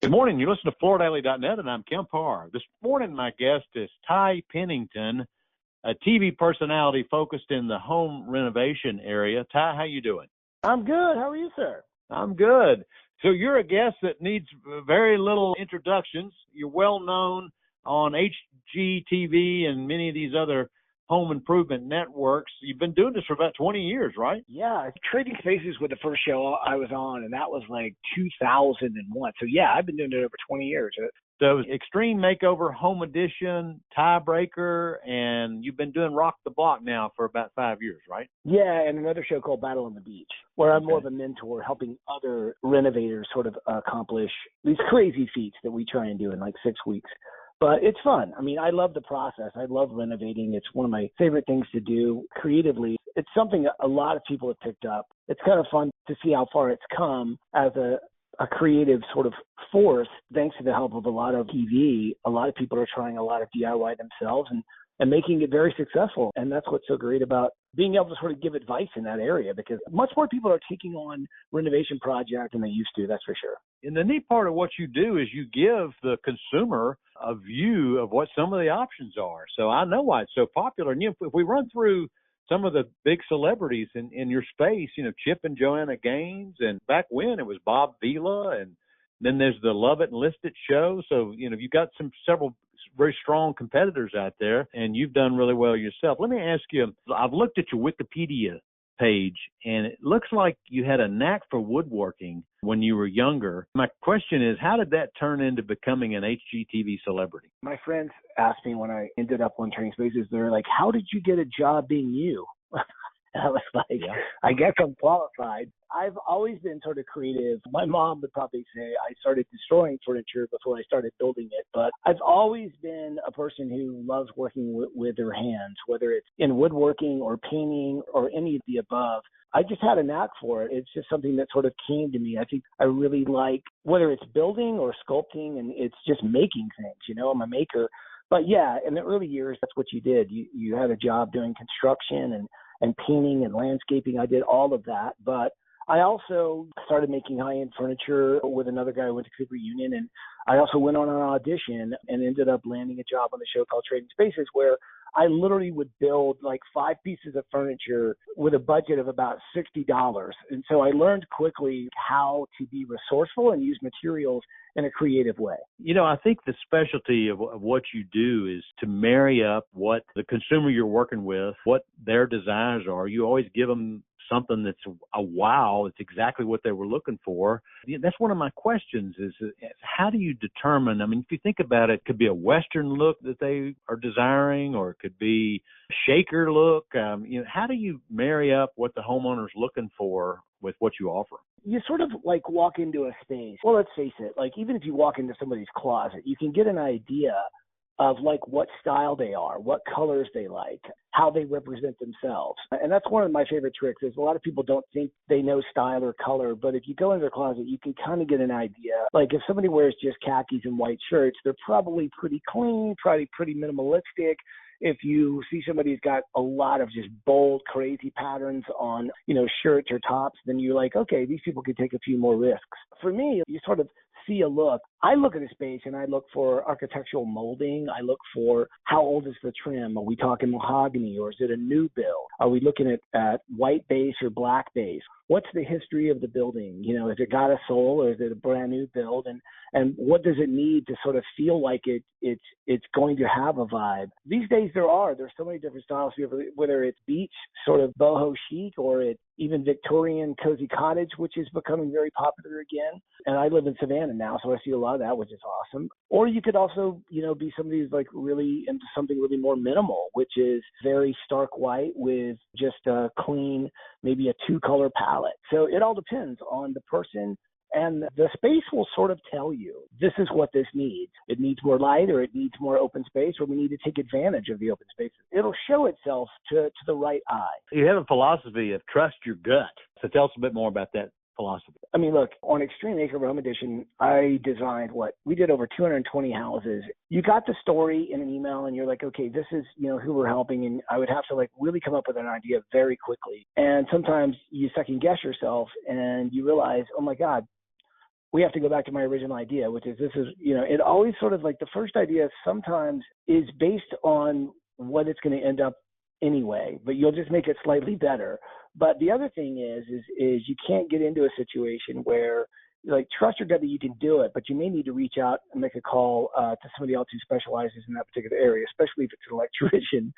Good morning. You listen to FloorDaily.net, and I'm Kemp Harr. This morning, my guest is Ty Pennington, a TV personality focused in the home renovation area. Ty, how you doing? I'm good. How are you, sir? I'm good. So you're a guest that needs very little introductions. You're well known on HGTV and many of these other home improvement networks. You've been doing this for about 20 years, right? Yeah, Trading Spaces was the first show I was on, and that was like 2001. So yeah, I've been doing it over 20 years. So Extreme Makeover, Home Edition, Tiebreaker, and you've been doing Rock the Block now for about 5 years, right? Yeah, and another show called Battle on the Beach, where I'm more of a mentor helping other renovators sort of accomplish these crazy feats that we try and do in like 6 weeks. But it's fun. I mean, I love the process. I love renovating. It's one of my favorite things to do creatively. It's something a lot of people have picked up. It's kind of fun to see how far it's come as a creative sort of force. Thanks to the help of a lot of TV, a lot of people are trying a lot of DIY themselves and making it very successful. And that's what's so great about being able to sort of give advice in that area, because much more people are taking on renovation projects than they used to, that's for sure. And the neat part of what you do is you give the consumer a view of what some of the options are. So I know why it's so popular. And if we run through some of the big celebrities in your space, Chip and Joanna Gaines, and back when it was Bob Vila, and then there's the Love It and List It show. So, you've got several very strong competitors out there, and you've done really well yourself. Let me ask you, I've looked at your Wikipedia page, and it looks like you had a knack for woodworking when you were younger. My question is, how did that turn into becoming an HGTV celebrity? My friends asked me when I ended up on Trading Spaces, they're like, how did you get a job being you? I was like, yeah. I guess I'm qualified. I've always been sort of creative. My mom would probably say I started destroying furniture before I started building it, but I've always been a person who loves working with their hands, whether it's in woodworking or painting or any of the above. I just had a knack for it. It's just something that sort of came to me. I think I really like, whether it's building or sculpting, and it's just making things, I'm a maker. But yeah, in the early years, that's what you did. You had a job doing construction and painting and landscaping. I did all of that. But I also started making high-end furniture with another guy who went to Cooper Union. And I also went on an audition and ended up landing a job on the show called Trading Spaces, where I literally would build like 5 pieces of furniture with a budget of about $60. And so I learned quickly how to be resourceful and use materials in a creative way. I think the specialty of what you do is to marry up what the consumer you're working with, what their desires are. You always give them something that's a wow. It's exactly what they were looking for. That's one of my questions is how do you determine, if you think about it, it could be a Western look that they are desiring, or it could be a shaker look. How do you marry up what the homeowner's looking for with what you offer? You sort of like walk into a space. Well, let's face it, like even if you walk into somebody's closet, you can get an idea of like what style they are, what colors they like, how they represent themselves. And that's one of my favorite tricks is a lot of people don't think they know style or color, but if you go into their closet, you can kind of get an idea. Like if somebody wears just khakis and white shirts, they're probably pretty clean, probably pretty minimalistic. If you see somebody who's got a lot of just bold, crazy patterns on, shirts or tops, then you're like, okay, these people could take a few more risks. For me, you sort of see a look. I look at a space and I look for architectural molding. I look for how old is the trim? Are we talking mahogany, or is it a new build? Are we looking at white base or black base? What's the history of the building? Has it got a soul, or is it a brand new build? And what does it need to sort of feel like it's going to have a vibe? These days there's so many different styles, whether it's beach, sort of boho chic, or it's even Victorian cozy cottage, which is becoming very popular again. And I live in Savannah now, so I see a lot of that, which is awesome. Or you could also, be somebody who's like really into something really more minimal, which is very stark white with just a clean, maybe a 2-color palette. So it all depends on the person, and the space will sort of tell you, this is what this needs. It needs more light, or it needs more open space, or we need to take advantage of the open space. It'll show itself to the right eye. You have a philosophy of trust your gut. So tell us a bit more about that philosophy. Look, on Extreme Makeover Home Edition, I designed we did over 220 houses. You got the story in an email and you're like, okay, this is, who we're helping. And I would have to really come up with an idea very quickly. And sometimes you second guess yourself and you realize, oh my God, we have to go back to my original idea, which is it always sort of like the first idea sometimes is based on what it's going to end up anyway, but you'll just make it slightly better. But the other thing is you can't get into a situation where like trust your gut that you can do it, but you may need to reach out and make a call to somebody else who specializes in that particular area, especially if it's an electrician.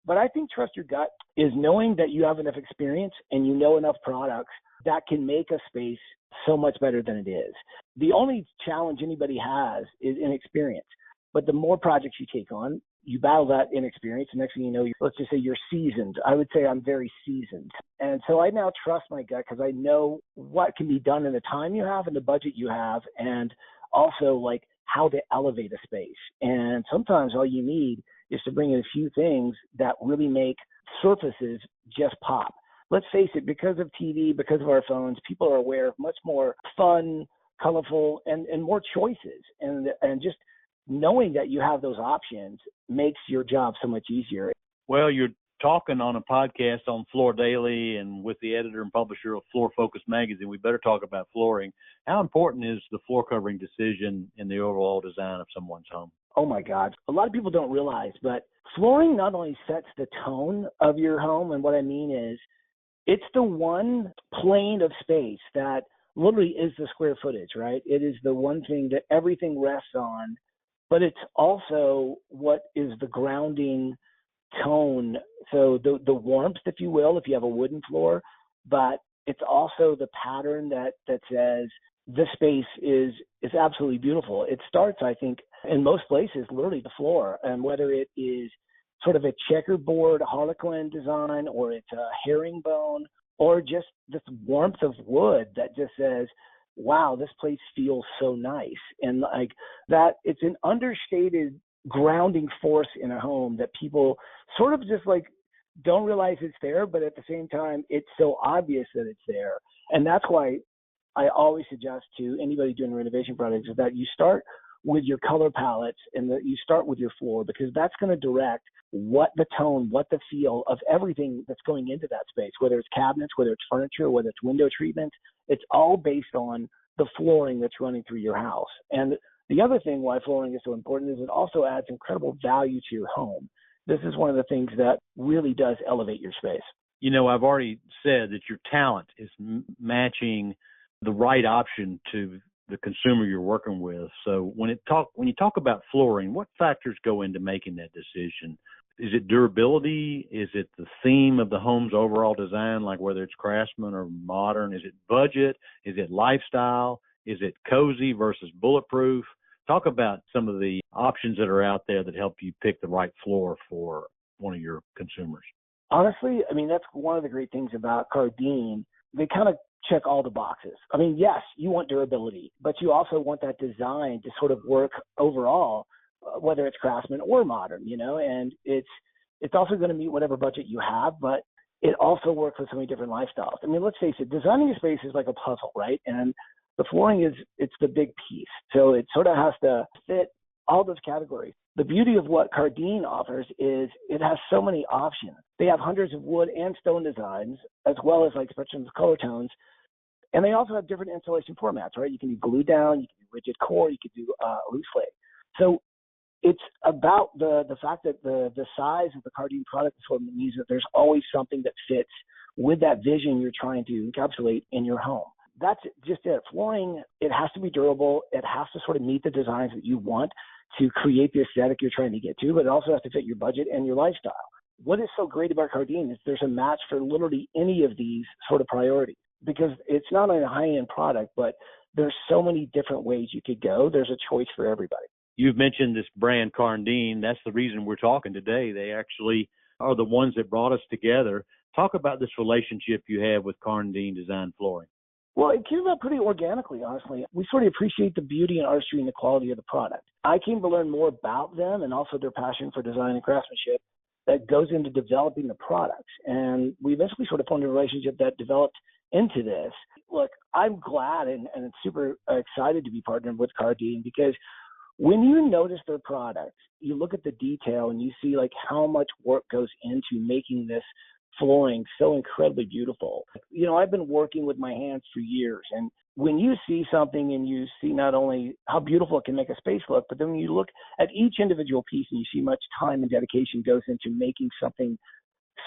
But I think trust your gut is knowing that you have enough experience and you know enough products that can make a space so much better than it is. The only challenge anybody has is inexperience. But the more projects you take on, you battle that inexperience. The next thing you know, let's just say you're seasoned. I would say I'm very seasoned. And so I now trust my gut because I know what can be done in the time you have and the budget you have, and also like how to elevate a space. And sometimes all you need is to bring in a few things that really make surfaces just pop. Let's face it, because of TV, because of our phones, people are aware of much more fun, colorful, and more choices. And just knowing that you have those options makes your job so much easier. Well, you're talking on a podcast on Floor Daily and with the editor and publisher of Floor Focus magazine. We better talk about flooring. How important is the floor covering decision in the overall design of someone's home? Oh my God. A lot of people don't realize, but flooring not only sets the tone of your home, and what I mean is it's the one plane of space that literally is the square footage, right? It is the one thing that everything rests on, but it's also what is the grounding tone. So the warmth, if you will, if you have a wooden floor, but it's also the pattern that says this space is absolutely beautiful. It starts, I think, in most places, literally the floor, and whether it is sort of a checkerboard harlequin design, or it's a herringbone, or just this warmth of wood that just says, wow, this place feels so nice. And like that, it's an understated grounding force in a home that people sort of just like don't realize it's there, but at the same time, it's so obvious that it's there. And that's why I always suggest to anybody doing renovation projects is that you start with your color palettes and that you start with your floor, because that's going to direct what the tone, what the feel of everything that's going into that space, whether it's cabinets, whether it's furniture, whether it's window treatment. It's all based on the flooring that's running through your house. And the other thing why flooring is so important is it also adds incredible value to your home. This is one of the things that really does elevate your space. You know, I've already said that your talent is matching the right option to the consumer you're working with. So when you talk about flooring, what factors go into making that decision? Is it durability? Is it the theme of the home's overall design, like whether it's craftsman or modern? Is it budget? Is it lifestyle? Is it cozy versus bulletproof? Talk about some of the options that are out there that help you pick the right floor for one of your consumers. Honestly, I mean, that's one of the great things about Karndean. They kind of check all the boxes. I mean, yes, you want durability, but you also want that design to sort of work overall, whether it's craftsman or modern, and it's also going to meet whatever budget you have, but it also works with so many different lifestyles. I mean, let's face it, designing a space is like a puzzle, right? And the flooring it's the big piece. So it sort of has to fit all those categories. The beauty of what Karndean offers is it has so many options. They have hundreds of wood and stone designs, as well as like spectrums of color tones. And they also have different insulation formats, right? You can do glue down, you can do rigid core, you can do loose flake. So it's about the fact that the size of the Karndean product assortment means that there's always something that fits with that vision you're trying to encapsulate in your home. That's just it. Flooring, it has to be durable. It has to sort of meet the designs that you want to create the aesthetic you're trying to get to, but it also has to fit your budget and your lifestyle. What is so great about Karndean is there's a match for literally any of these sort of priorities, because it's not only a high-end product, but there's so many different ways you could go. There's a choice for everybody. You've mentioned this brand Karndean. That's the reason we're talking today. They actually are the ones that brought us together. Talk about this relationship you have with Karndean Design Flooring. Well, it came about pretty organically, honestly. We sort of appreciate the beauty and artistry and the quality of the product. I came to learn more about them and also their passion for design and craftsmanship that goes into developing the products. And we eventually sort of formed a relationship that developed into this. Look, I'm glad and super excited to be partnered with Karndean, because when you notice their products, you look at the detail and you see like how much work goes into making this flooring so incredibly beautiful. I've been working with my hands for years, and when you see something and you see not only how beautiful it can make a space look, but then when you look at each individual piece and you see much time and dedication goes into making something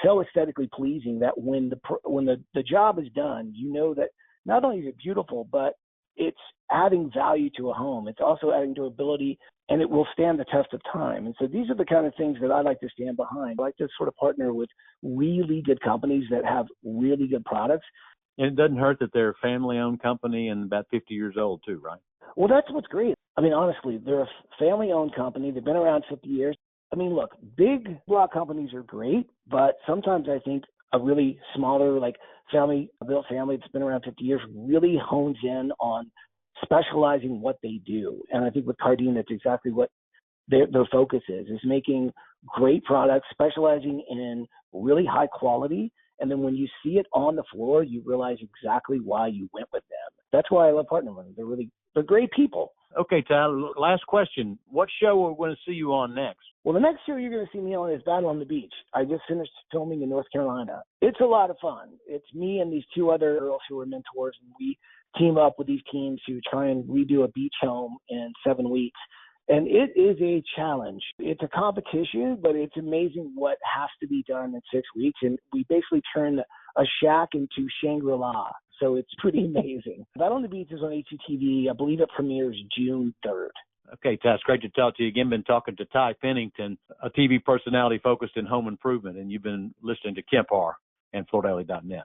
so aesthetically pleasing that when the job is done, you know that not only is it beautiful, but it's adding value to a home. It's also adding to ability, and it will stand the test of time. And so these are the kind of things that I like to stand behind. I like to sort of partner with really good companies that have really good products. And it doesn't hurt that they're a family-owned company and about 50 years old too, right? Well, that's what's great. I mean, honestly, they're a family-owned company. They've been around 50 years. I mean, look, big block companies are great, but sometimes I think a really smaller, like family-built family that's been around 50 years really hones in on specializing what they do. And I think with Karndean, that's exactly what their focus is making great products, specializing in really high quality. And then when you see it on the floor, you realize exactly why you went with them. That's why I love partnering with them. They're great people. Okay, Tyler, last question. What show are we going to see you on next? Well, the next show you're going to see me on is Battle on the Beach. I just finished filming in North Carolina. It's a lot of fun. It's me and these two other girls who are mentors, and we team up with these teams to try and redo a beach home in 7 weeks. And it is a challenge. It's a competition, but it's amazing what has to be done in 6 weeks. And we basically turn a shack into Shangri-La. So it's pretty amazing. Battle on the Beach is on HGTV. I believe it premieres June 3rd. Okay, Ty, it's great to talk to you again. Been talking to Ty Pennington, a TV personality focused in home improvement, and you've been listening to Kemp Harr and FloorDaily.net.